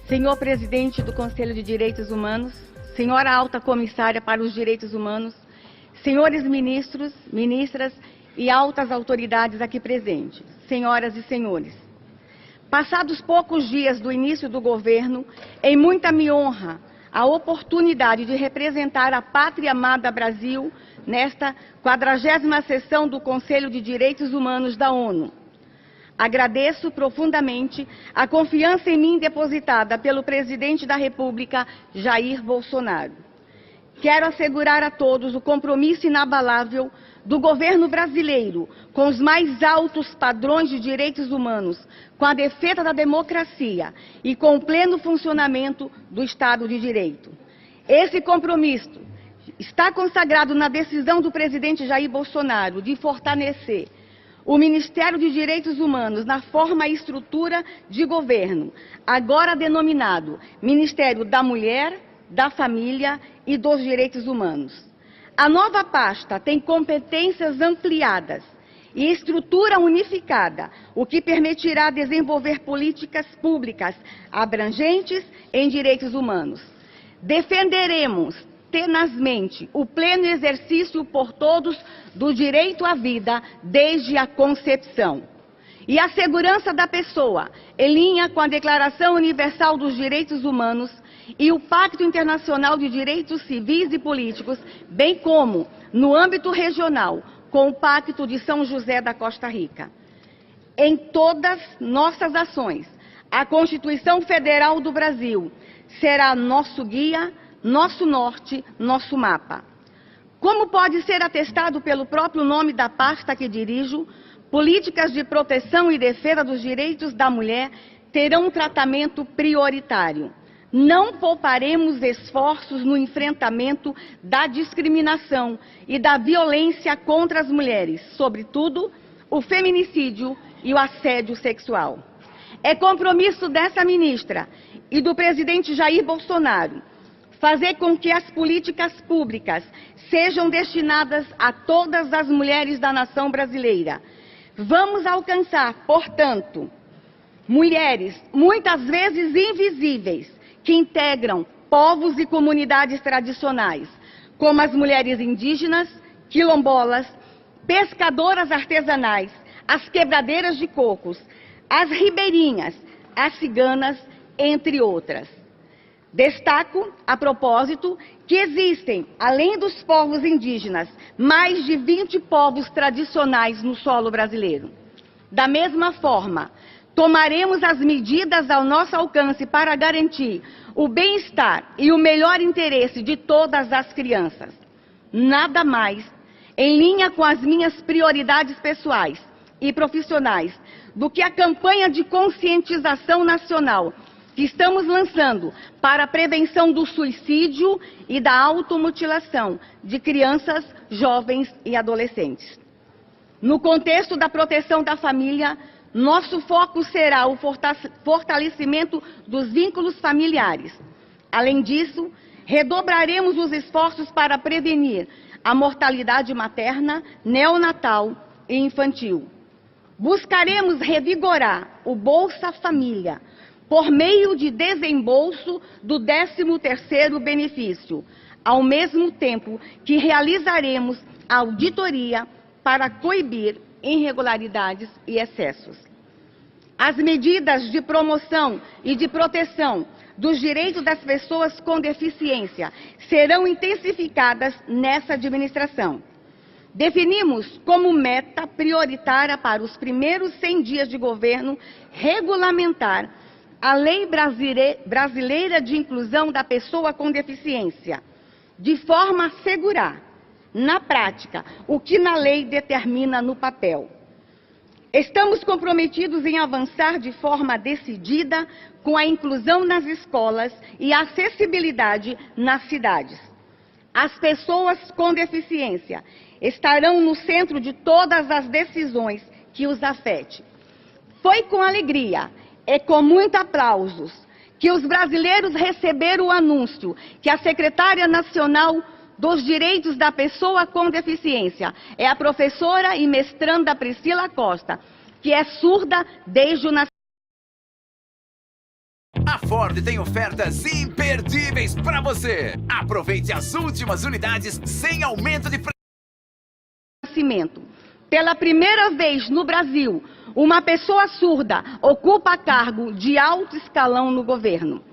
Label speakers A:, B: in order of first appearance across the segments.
A: Senhor Presidente do Conselho de Direitos Humanos, Senhora Alta Comissária para os Direitos Humanos, senhores ministros, ministras e altas autoridades aqui presentes, senhoras e senhores. Passados poucos dias do início do governo, em muita me honra a oportunidade de representar a pátria amada Brasil nesta 40ª sessão do Conselho de Direitos Humanos da ONU. Agradeço profundamente a confiança em mim depositada pelo presidente da República, Jair Bolsonaro. Quero assegurar a todos o compromisso inabalável do governo brasileiro com os mais altos padrões de direitos humanos, com a defesa da democracia e com o pleno funcionamento do Estado de Direito. Esse compromisso está consagrado na decisão do presidente Jair Bolsonaro de fortalecer o Ministério de Direitos Humanos na forma e estrutura de governo, agora denominado Ministério da Mulher, da Família e dos Direitos Humanos. A nova pasta tem competências ampliadas e estrutura unificada, o que permitirá desenvolver políticas públicas abrangentes em direitos humanos. Defenderemos tenazmente o pleno exercício por todos do direito à vida desde a concepção. E a segurança da pessoa, em linha com a Declaração Universal dos Direitos Humanos e o Pacto Internacional de Direitos Civis e Políticos, bem como, no âmbito regional, com o Pacto de São José da Costa Rica. Em todas nossas ações, a Constituição Federal do Brasil será nosso guia, nosso norte, nosso mapa. Como pode ser atestado pelo próprio nome da pasta que dirijo, políticas de proteção e defesa dos direitos da mulher terão um tratamento prioritário. Não pouparemos esforços no enfrentamento da discriminação e da violência contra as mulheres, sobretudo o feminicídio e o assédio sexual. É compromisso dessa ministra e do presidente Jair Bolsonaro fazer com que as políticas públicas sejam destinadas a todas as mulheres da nação brasileira. Vamos alcançar, portanto, mulheres muitas vezes invisíveis, que integram povos e comunidades tradicionais, como as mulheres indígenas, quilombolas, pescadoras artesanais, as quebradeiras de cocos, as ribeirinhas, as ciganas, entre outras. Destaco, a propósito, que existem, além dos povos indígenas, mais de 20 povos tradicionais no solo brasileiro. Da mesma forma, tomaremos as medidas ao nosso alcance para garantir o bem-estar e o melhor interesse de todas as crianças. Nada mais, em linha com as minhas prioridades pessoais e profissionais, do que a campanha de conscientização nacional que estamos lançando para a prevenção do suicídio e da automutilação de crianças, jovens e adolescentes. No contexto da proteção da família, nosso foco será o fortalecimento dos vínculos familiares. Além disso, redobraremos os esforços para prevenir a mortalidade materna, neonatal e infantil. Buscaremos revigorar o Bolsa Família, por meio de desembolso do 13º benefício, ao mesmo tempo que realizaremos auditoria para coibir irregularidades e excessos. As medidas de promoção e de proteção dos direitos das pessoas com deficiência serão intensificadas nessa administração. Definimos como meta prioritária para os primeiros 100 dias de governo regulamentar a Lei Brasileira de Inclusão da Pessoa com Deficiência, de forma a assegurar, na prática, o que na lei determina no papel. Estamos comprometidos em avançar de forma decidida com a inclusão nas escolas e a acessibilidade nas cidades. As pessoas com deficiência estarão no centro de todas as decisões que os afetem. Foi com alegria e com muitos aplausos que os brasileiros receberam o anúncio que a secretária nacional dos Direitos da Pessoa com Deficiência é a professora e mestranda Priscila Costa, que é surda desde o nascimento.
B: Ford tem ofertas imperdíveis para você. Aproveite as últimas unidades sem aumento de preço.
A: Pela primeira vez no Brasil, uma pessoa surda ocupa cargo de alto escalão no governo.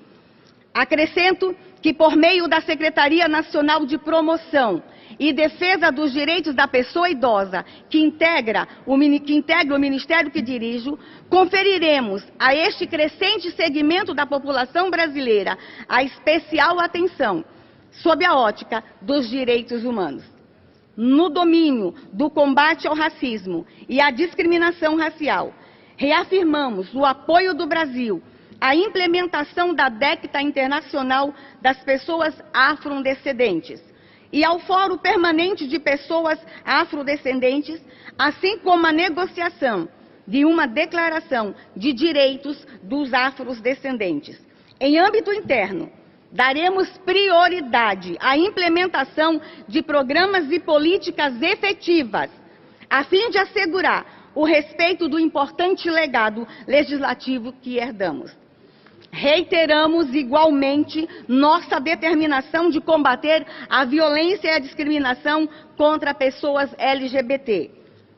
A: Acrescento que, por meio da Secretaria Nacional de Promoção e Defesa dos Direitos da Pessoa Idosa, que integra o Ministério que dirijo, conferiremos a este crescente segmento da população brasileira a especial atenção sob a ótica dos direitos humanos. No domínio do combate ao racismo e à discriminação racial, reafirmamos o apoio do Brasil à implementação da Decta Internacional das Pessoas Afrodescendentes e ao Fórum Permanente de Pessoas Afrodescendentes, assim como a negociação de uma Declaração de Direitos dos Afrodescendentes. Em âmbito interno, daremos prioridade à implementação de programas e políticas efetivas, a fim de assegurar o respeito do importante legado legislativo que herdamos. Reiteramos igualmente nossa determinação de combater a violência e a discriminação contra pessoas LGBT.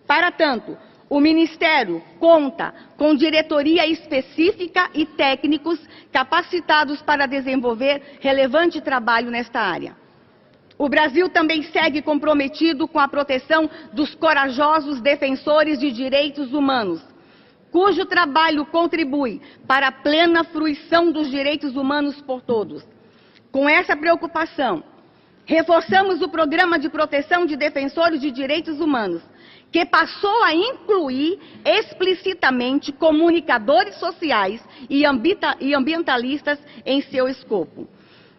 A: Para tanto, o Ministério conta com diretoria específica e técnicos capacitados para desenvolver relevante trabalho nesta área. O Brasil também segue comprometido com a proteção dos corajosos defensores de direitos humanos, cujo trabalho contribui para a plena fruição dos direitos humanos por todos. Com essa preocupação, reforçamos o Programa de Proteção de Defensores de Direitos Humanos, que passou a incluir explicitamente comunicadores sociais e ambientalistas em seu escopo.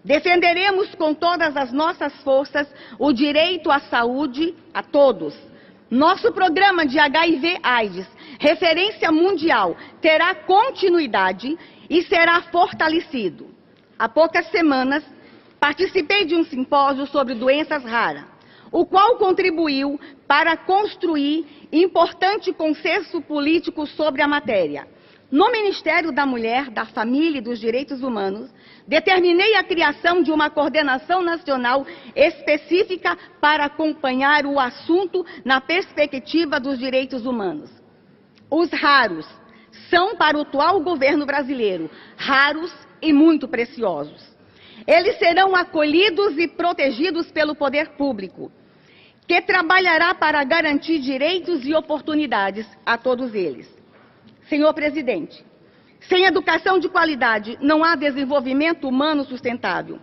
A: Defenderemos com todas as nossas forças o direito à saúde a todos. Nosso programa de HIV/AIDS, referência mundial, terá continuidade e será fortalecido. Há poucas semanas, participei de um simpósio sobre doenças raras, o qual contribuiu para construir importante consenso político sobre a matéria. No Ministério da Mulher, da Família e dos Direitos Humanos, determinei a criação de uma coordenação nacional específica para acompanhar o assunto na perspectiva dos direitos humanos. Os raros são, para o atual governo brasileiro, raros e muito preciosos. Eles serão acolhidos e protegidos pelo poder público, que trabalhará para garantir direitos e oportunidades a todos eles. Senhor presidente, sem educação de qualidade não há desenvolvimento humano sustentável.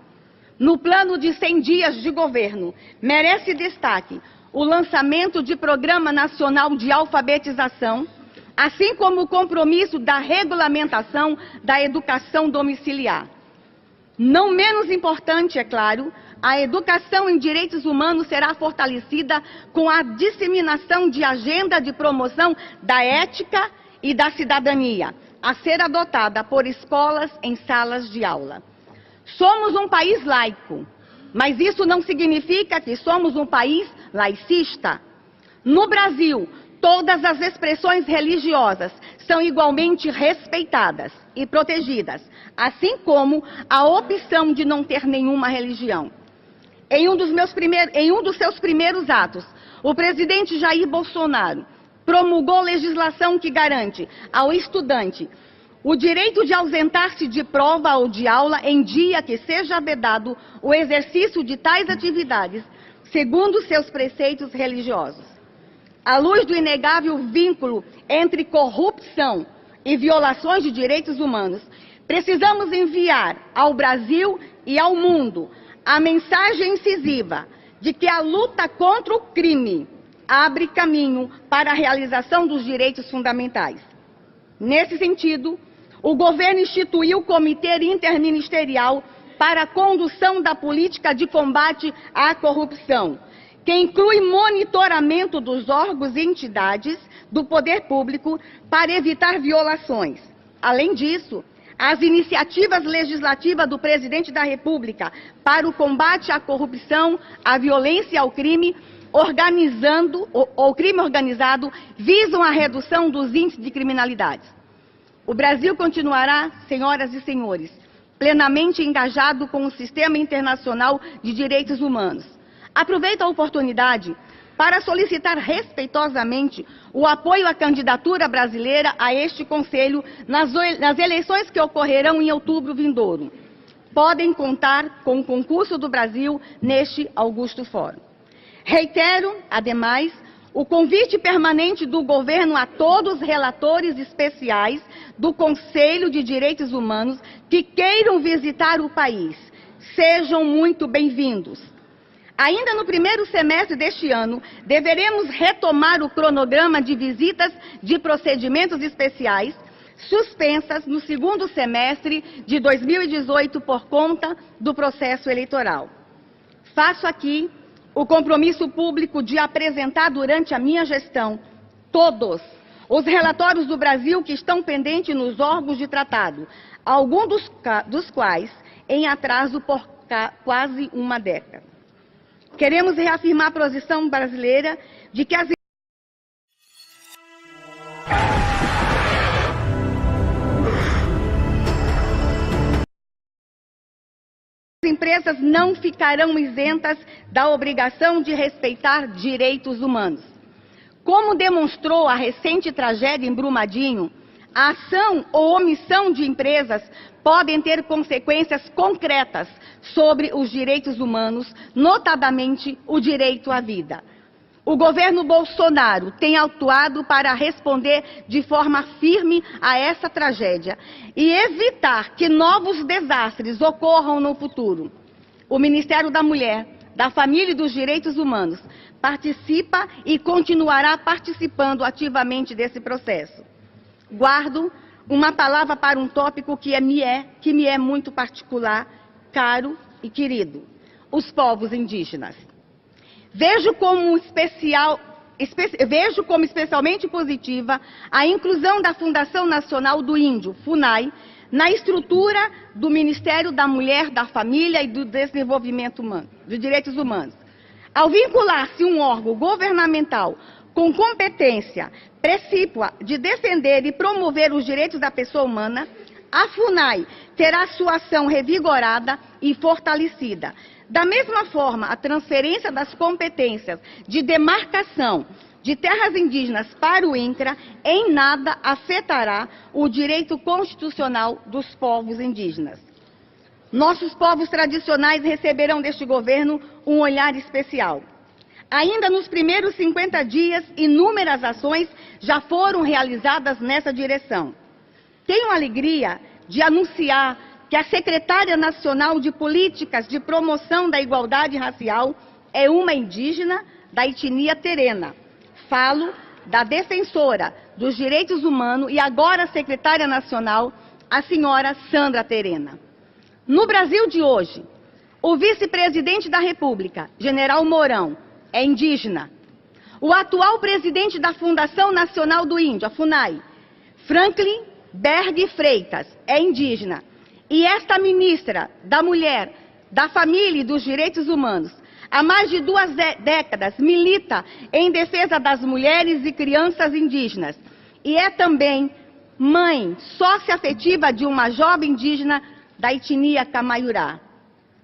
A: No plano de 100 dias de governo, merece destaque o lançamento de Programa Nacional de Alfabetização, assim como o compromisso da regulamentação da educação domiciliar. Não menos importante, é claro, a educação em direitos humanos será fortalecida com a disseminação de agenda de promoção da ética e da cidadania, a ser adotada por escolas em salas de aula. Somos um país laico, mas isso não significa que somos um país laicista. No Brasil, todas as expressões religiosas são igualmente respeitadas e protegidas, assim como a opção de não ter nenhuma religião. Em um dos seus primeiros atos, o presidente Jair Bolsonaro promulgou legislação que garante ao estudante o direito de ausentar-se de prova ou de aula em dia que seja vedado o exercício de tais atividades, segundo seus preceitos religiosos. À luz do inegável vínculo entre corrupção e violações de direitos humanos, precisamos enviar ao Brasil e ao mundo a mensagem incisiva de que a luta contra o crime abre caminho para a realização dos direitos fundamentais. Nesse sentido, o governo instituiu o Comitê Interministerial para a condução da política de combate à corrupção, que inclui monitoramento dos órgãos e entidades do poder público para evitar violações. Além disso, as iniciativas legislativas do presidente da República para o combate à corrupção, à violência e ao crime organizado visam a redução dos índices de criminalidade. O Brasil continuará, senhoras e senhores, plenamente engajado com o sistema internacional de direitos humanos. Aproveito a oportunidade para solicitar respeitosamente o apoio à candidatura brasileira a este Conselho nas eleições que ocorrerão em outubro vindouro. Podem contar com o concurso do Brasil neste augusto fórum. Reitero, ademais, o convite permanente do governo a todos os relatores especiais do Conselho de Direitos Humanos que queiram visitar o país. Sejam muito bem-vindos. Ainda no primeiro semestre deste ano, deveremos retomar o cronograma de visitas de procedimentos especiais suspensas no segundo semestre de 2018 por conta do processo eleitoral. Faço aqui o compromisso público de apresentar durante a minha gestão todos os relatórios do Brasil que estão pendentes nos órgãos de tratado, alguns dos quais em atraso por quase uma década. Queremos reafirmar a posição brasileira de que as empresas não ficarão isentas da obrigação de respeitar direitos humanos. Como demonstrou a recente tragédia em Brumadinho, a ação ou omissão de empresas podem ter consequências concretas sobre os direitos humanos, notadamente o direito à vida. O governo Bolsonaro tem atuado para responder de forma firme a essa tragédia e evitar que novos desastres ocorram no futuro. O Ministério da Mulher, da Família e dos Direitos Humanos participa e continuará participando ativamente desse processo. Guardo uma palavra para um tópico que me é muito particular, caro e querido: os povos indígenas. Vejo como especialmente positiva a inclusão da Fundação Nacional do Índio, FUNAI, na estrutura do Ministério da Mulher, da Família e do Desenvolvimento Humano, dos Direitos Humanos. Ao vincular-se um órgão governamental com competência precípua de defender e promover os direitos da pessoa humana, a FUNAI terá sua ação revigorada e fortalecida. Da mesma forma, a transferência das competências de demarcação de terras indígenas para o INCRA em nada afetará o direito constitucional dos povos indígenas. Nossos povos tradicionais receberão deste governo um olhar especial. Ainda nos primeiros 50 dias, inúmeras ações já foram realizadas nessa direção. Tenho a alegria de anunciar que a secretária nacional de Políticas de Promoção da Igualdade Racial é uma indígena da etnia terena. Falo da defensora dos direitos humanos e agora secretária nacional, a senhora Sandra Terena. No Brasil de hoje, o vice-presidente da República, general Mourão, é indígena. O atual presidente da Fundação Nacional do Índio, a FUNAI, Franklin Berg Freitas, é indígena. E esta ministra da Mulher, da Família e dos Direitos Humanos, há mais de 2 décadas, milita em defesa das mulheres e crianças indígenas. E é também mãe sócia afetiva de uma jovem indígena da etnia Camaiurá.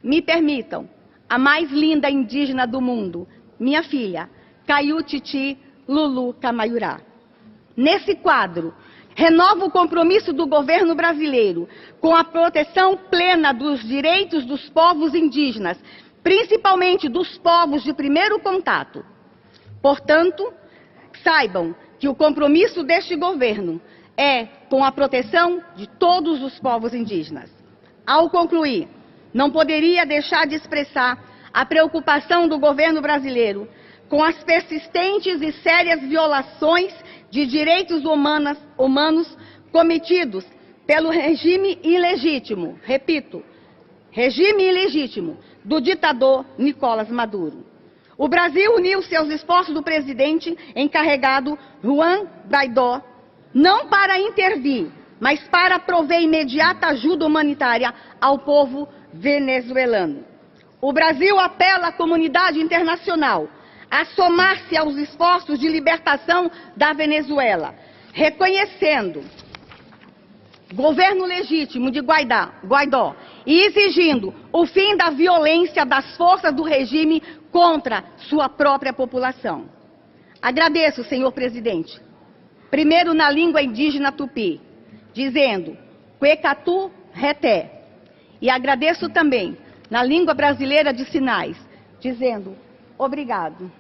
A: Me permitam, a mais linda indígena do mundo, minha filha, Caiu Titi Lulu Camaiurá. Nesse quadro, renovo o compromisso do governo brasileiro com a proteção plena dos direitos dos povos indígenas, principalmente dos povos de primeiro contato. Portanto, saibam que o compromisso deste governo é com a proteção de todos os povos indígenas. Ao concluir, não poderia deixar de expressar a preocupação do governo brasileiro com as persistentes e sérias violações de direitos humanos cometidos pelo regime ilegítimo, repito, regime ilegítimo do ditador Nicolás Maduro. O Brasil uniu seus esforços do presidente encarregado Juan Guaidó, não para intervir, mas para prover imediata ajuda humanitária ao povo venezuelano. O Brasil apela à comunidade internacional a somar-se aos esforços de libertação da Venezuela, reconhecendo o governo legítimo de Guaidó e exigindo o fim da violência das forças do regime contra sua própria população. Agradeço, senhor presidente, primeiro na língua indígena tupi, dizendo Quecatu Reté, e agradeço também na língua brasileira de sinais, dizendo obrigado.